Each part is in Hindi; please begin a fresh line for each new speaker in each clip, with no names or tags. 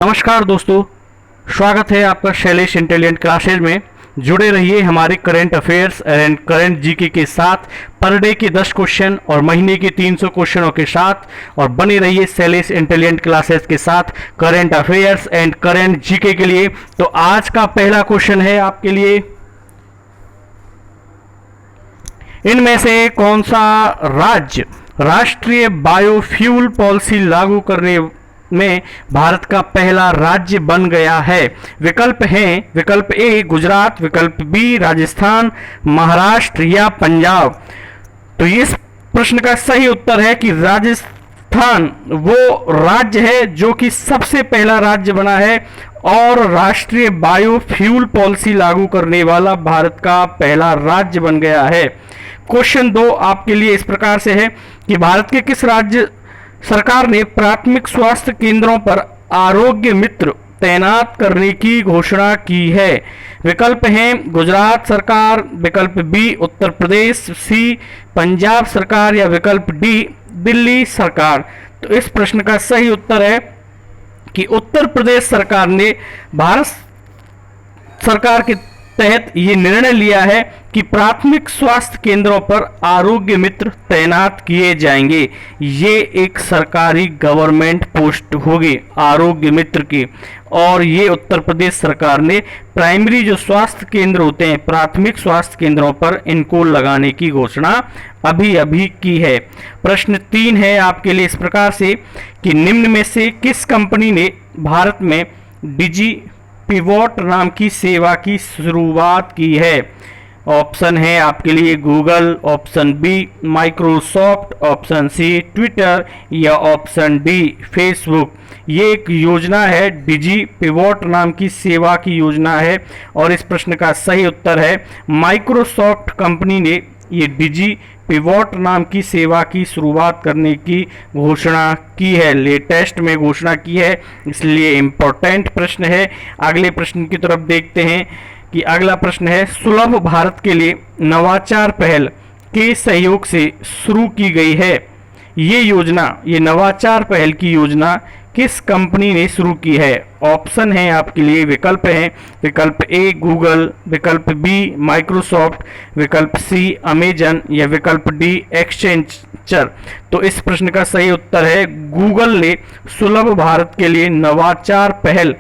नमस्कार दोस्तों, स्वागत है आपका शैलेश इंटेलिजेंट क्लासेज में। जुड़े रहिए हमारे current affairs and current GK के साथ, पर डे के 10 क्वेश्चन और महीने के 300 क्वेश्चनों के साथ, और बने रहिए शैलेश इंटेलिजेंट क्लासेज के साथ current affairs and current GK के लिए। तो आज का पहला क्वेश्चन है आपके लिए, इनमें से कौन सा राज्य राष्ट्रीय बायोफ्यूल पॉलिसी लागू करने में भारत का पहला राज्य बन गया है? विकल्प हैं, विकल्प ए गुजरात, विकल्प बी राजस्थान, महाराष्ट्र या पंजाब। तो इस प्रश्न का सही उत्तर है कि राजस्थान वो राज्य है जो कि सबसे पहला राज्य बना है और राष्ट्रीय बायोफ्यूल पॉलिसी लागू करने वाला भारत का पहला राज्य बन गया है। क्वेश्चन 2 आपके लिए इस प्रकार से है कि भारत के किस राज्य सरकार ने प्राथमिक स्वास्थ्य केंद्रों पर आरोग्य मित्र तैनात करने की घोषणा की है? विकल्प हैं गुजरात सरकार, विकल्प बी उत्तर प्रदेश, सी पंजाब सरकार या विकल्प डी दिल्ली सरकार। तो इस प्रश्न का सही उत्तर है कि उत्तर प्रदेश सरकार ने भारत सरकार के तहत ये निर्णय लिया है कि प्राथमिक स्वास्थ्य केंद्रों पर आरोग्य मित्र तैनात किए जाएंगे। ये एक सरकारी गवर्नमेंट पोस्ट होगी आरोग्य मित्र की, और ये उत्तर प्रदेश सरकार ने प्राइमरी जो स्वास्थ्य केंद्र होते हैं, प्राथमिक स्वास्थ्य केंद्रों पर इनको लगाने की घोषणा अभी अभी की है। प्रश्न 3 है आपके लिए इस प्रकार से कि निम्न में से किस कंपनी ने भारत में डिजी पिवोट नाम की सेवा की शुरुआत की है? ऑप्शन है आपके लिए Google, option B Microsoft, option C Twitter या ऑप्शन डी फेसबुक। ये एक योजना है, डिजी पिवोट नाम की सेवा की योजना है, और इस प्रश्न का सही उत्तर है माइक्रोसॉफ्ट कंपनी ने ये डिजी पिवोट नाम की सेवा की शुरुआत करने की घोषणा की है, लेटेस्ट में घोषणा की है, इसलिए इम्पोर्टेंट प्रश्न है। अगले प्रश्न की तरफ देखते हैं कि अगला प्रश्न है, सुलभ भारत के लिए नवाचार पहल के सहयोग से शुरू की गई है ये योजना, ये नवाचार पहल की योजना किस कंपनी ने शुरू की है? ऑप्शन है आपके लिए, विकल्प हैं विकल्प ए गूगल, विकल्प बी माइक्रोसॉफ्ट, विकल्प सी अमेजन या विकल्प डी एक्सचेंजर। तो इस प्रश्न का सही उत्तर है गूगल ने सुलभ भारत के लिए नवाचार पहल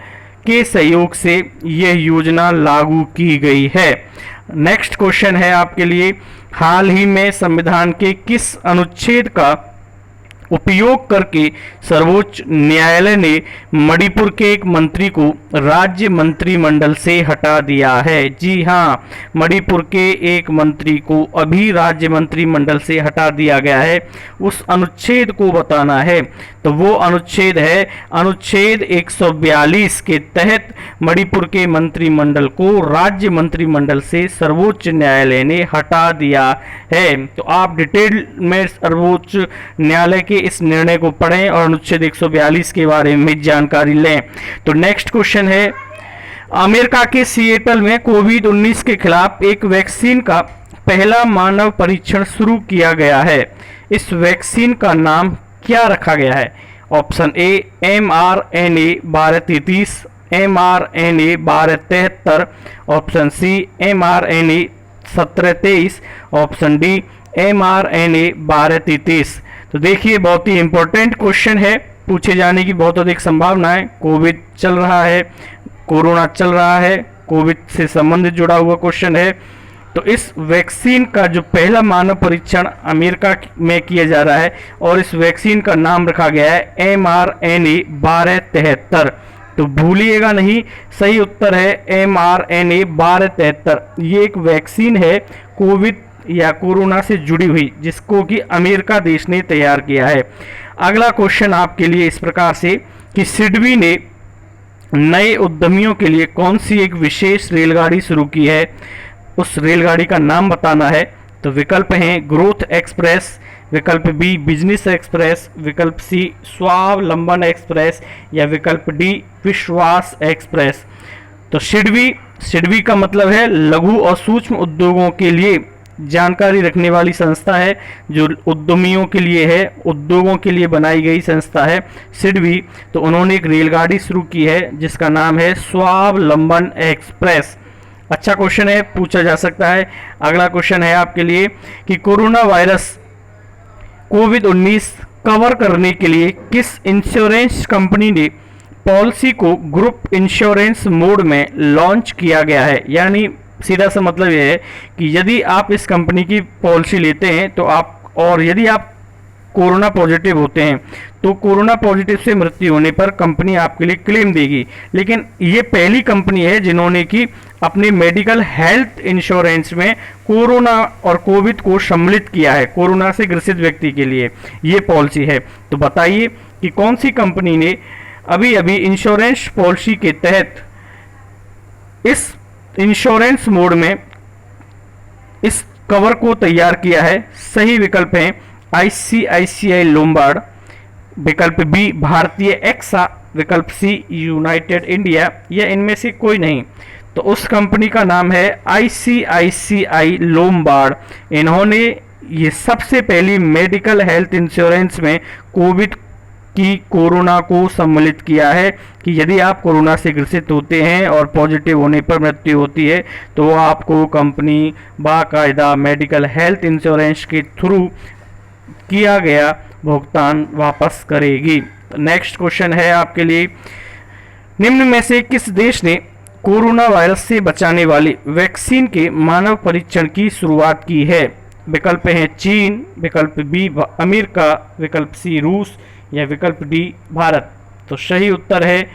के सहयोग से यह योजना लागू की गई है। नेक्स्ट क्वेश्चन है आपके लिए, हाल ही में संविधान के किस अनुच्छेद का उपयोग करके सर्वोच्च न्यायालय ने मणिपुर के एक मंत्री को राज्य मंत्रिमंडल से हटा दिया है? जी हाँ, मणिपुर के एक मंत्री को अभी राज्य मंत्रिमंडल से हटा दिया गया है। उस अनुच्छेद को बताना है, तो वो अनुच्छेद है अनुच्छेद 142 के तहत मणिपुर के मंत्रिमंडल को राज्य मंत्रिमंडल से सर्वोच्च न्यायालय ने हटा दिया है। तो आप डिटेल में सर्वोच्च न्यायालय के इस निर्णय को पढ़ें और अनुच्छेद 142 के बारे में जानकारी लें। तो नेक्स्ट क्वेश्चन है, अमेरिका के सिएटल में कोविड-19 के खिलाफ एक वैक्सीन का पहला मानव परीक्षण शुरू किया गया है। इस वैक्सीन का नाम क्या रखा गया है? Option A mRNA 1233, mRNA 1273, option C mRNA 1723, option D mRNA 1233। तो देखिए, बहुत ही इंपॉर्टेंट क्वेश्चन है, पूछे जाने की बहुत अधिक संभावना है। कोविड चल रहा है, कोरोना चल रहा है, कोविड से संबंधित जुड़ा हुआ क्वेश्चन है। तो इस वैक्सीन का जो पहला मानव परीक्षण अमेरिका में किया जा रहा है और इस वैक्सीन का नाम रखा गया है mRNA 1273। तो भूलिएगा नहीं, सही उत्तर है mRNA 1273। ये एक वैक्सीन है कोविड या कोरोना से जुड़ी हुई, जिसको कि अमेरिका देश ने तैयार किया है। अगला क्वेश्चन आपके लिए इस प्रकार से कि सिडबी ने नए उद्यमियों के लिए कौन सी एक विशेष रेलगाड़ी शुरू की है? उस रेलगाड़ी का नाम बताना है। तो विकल्प हैं ग्रोथ एक्सप्रेस, विकल्प बी बिजनेस एक्सप्रेस, विकल्प सी स्वावलंबन एक्सप्रेस या विकल्प डी विश्वास एक्सप्रेस। तो सिडबी का मतलब है लघु और सूक्ष्म उद्योगों के लिए जानकारी रखने वाली संस्था है जो उद्यमियों के लिए है, उद्योगों के लिए बनाई गई संस्था है सिडबी। तो उन्होंने एक रेलगाड़ी शुरू की है जिसका नाम है स्वावलंबन एक्सप्रेस। अच्छा क्वेश्चन है, पूछा जा सकता है। अगला क्वेश्चन है आपके लिए कि कोरोना वायरस कोविड-19 कवर करने के लिए किस इंश्योरेंस कंपनी ने पॉलिसी को ग्रुप इंश्योरेंस मोड में लॉन्च किया गया है। यानी सीधा सा मतलब यह है कि यदि आप इस कंपनी की पॉलिसी लेते हैं तो यदि आप कोरोना पॉजिटिव होते हैं तो कोरोना पॉजिटिव से मृत्यु होने पर कंपनी आपके लिए क्लेम देगी। लेकिन ये पहली कंपनी है जिन्होंने कि अपने मेडिकल हेल्थ इंश्योरेंस में कोरोना और कोविड को सम्मिलित किया है। कोरोना से ग्रसित व्यक्ति के लिए ये पॉलिसी है। तो बताइए कि कौन सी कंपनी ने अभी अभी इंश्योरेंस पॉलिसी के तहत इस इंश्योरेंस मोड में इस कवर को तैयार किया है। सही विकल्प हैं ICICI लोम्बार्ड, विकल्प बी भारतीय एक्सा, विकल्प सी यूनाइटेड इंडिया, या इनमें से कोई नहीं। तो उस कंपनी का नाम है ICICI लोम्बार्ड। इन्होंने ये सबसे पहली मेडिकल हेल्थ इंश्योरेंस में कोरोना को सम्मिलित किया है कि यदि आप कोरोना से ग्रसित होते हैं और पॉजिटिव होने पर मृत्यु होती है तो आपको कंपनी बाकायदा मेडिकल हेल्थ इंश्योरेंस के थ्रू किया गया भुगतान वापस करेगी। नेक्स्ट क्वेश्चन है आपके लिए, निम्न में से किस देश ने कोरोना वायरस से बचाने वाली वैक्सीन के मानव परीक्षण की शुरुआत की है। विकल्प हैं चीन, विकल्प बी अमेरिका, विकल्प सी रूस, या विकल्प डी भारत। तो सही उत्तर है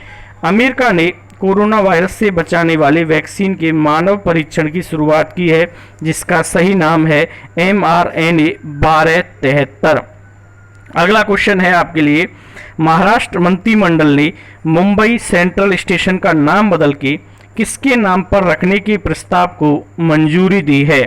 अमेरिका ने कोरोना वायरस से बचाने वाले वैक्सीन के मानव परीक्षण की शुरुआत की है जिसका सही नाम है mRNA 1273। अगला क्वेश्चन है आपके लिए, महाराष्ट्र मंत्रिमंडल ने मुंबई सेंट्रल स्टेशन का नाम बदल के किसके नाम पर रखने के प्रस्ताव को मंजूरी दी है।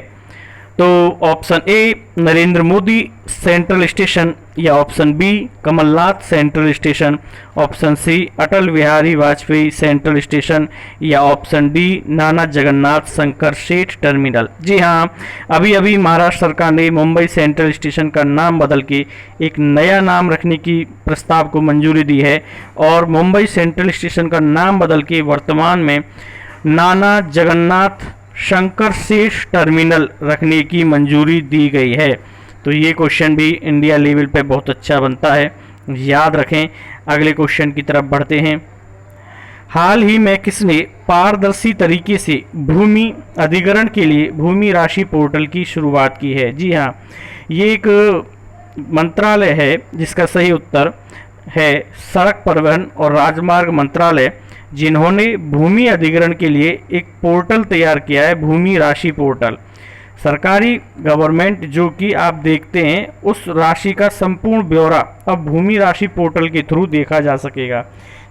तो option A Narendra Modi central station, या option B Kamal Nath central station, option C Atal Bihari Vajpayee central station, या ऑप्शन डी नाना जगन्नाथ शंकर सेठ टर्मिनल। जी हाँ, अभी अभी महाराष्ट्र सरकार ने मुंबई सेंट्रल स्टेशन का नाम बदल के एक नया नाम रखने की प्रस्ताव को मंजूरी दी है और मुंबई सेंट्रल स्टेशन का नाम बदल के वर्तमान में नाना जगन्नाथ शंकर सेठ टर्मिनल रखने की मंजूरी दी गई है। तो ये क्वेश्चन भी इंडिया लेवल पे बहुत अच्छा बनता है, याद रखें। अगले क्वेश्चन की तरफ बढ़ते हैं। हाल ही में किसने पारदर्शी तरीके से भूमि अधिग्रहण के लिए भूमि राशि पोर्टल की शुरुआत की है। जी हाँ, ये एक मंत्रालय है जिसका सही उत्तर है सड़क परिवहन और राजमार्ग मंत्रालय, जिन्होंने भूमि अधिग्रहण के लिए एक पोर्टल तैयार किया है, भूमि राशि पोर्टल। सरकारी गवर्नमेंट जो कि आप देखते हैं उस राशि का संपूर्ण ब्यौरा अब भूमि राशि पोर्टल के थ्रू देखा जा सकेगा,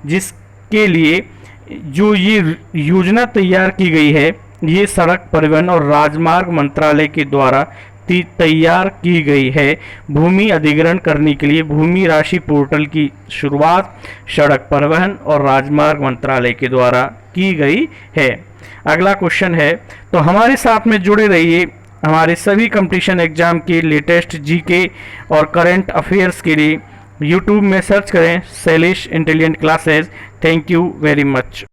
जिसके लिए जो ये योजना तैयार की गई है ये सड़क परिवहन और राजमार्ग मंत्रालय के द्वारा तैयार की गई है। भूमि अधिग्रहण करने के लिए भूमि राशि पोर्टल की शुरुआत सड़क परिवहन और राजमार्ग मंत्रालय के द्वारा की गई है। अगला क्वेश्चन है, तो हमारे साथ में जुड़े रहिए हमारे सभी कंपटीशन एग्जाम के लेटेस्ट जीके और करंट अफेयर्स के लिए यूट्यूब में सर्च करें Shailesh intelligent classes. Thank you very much.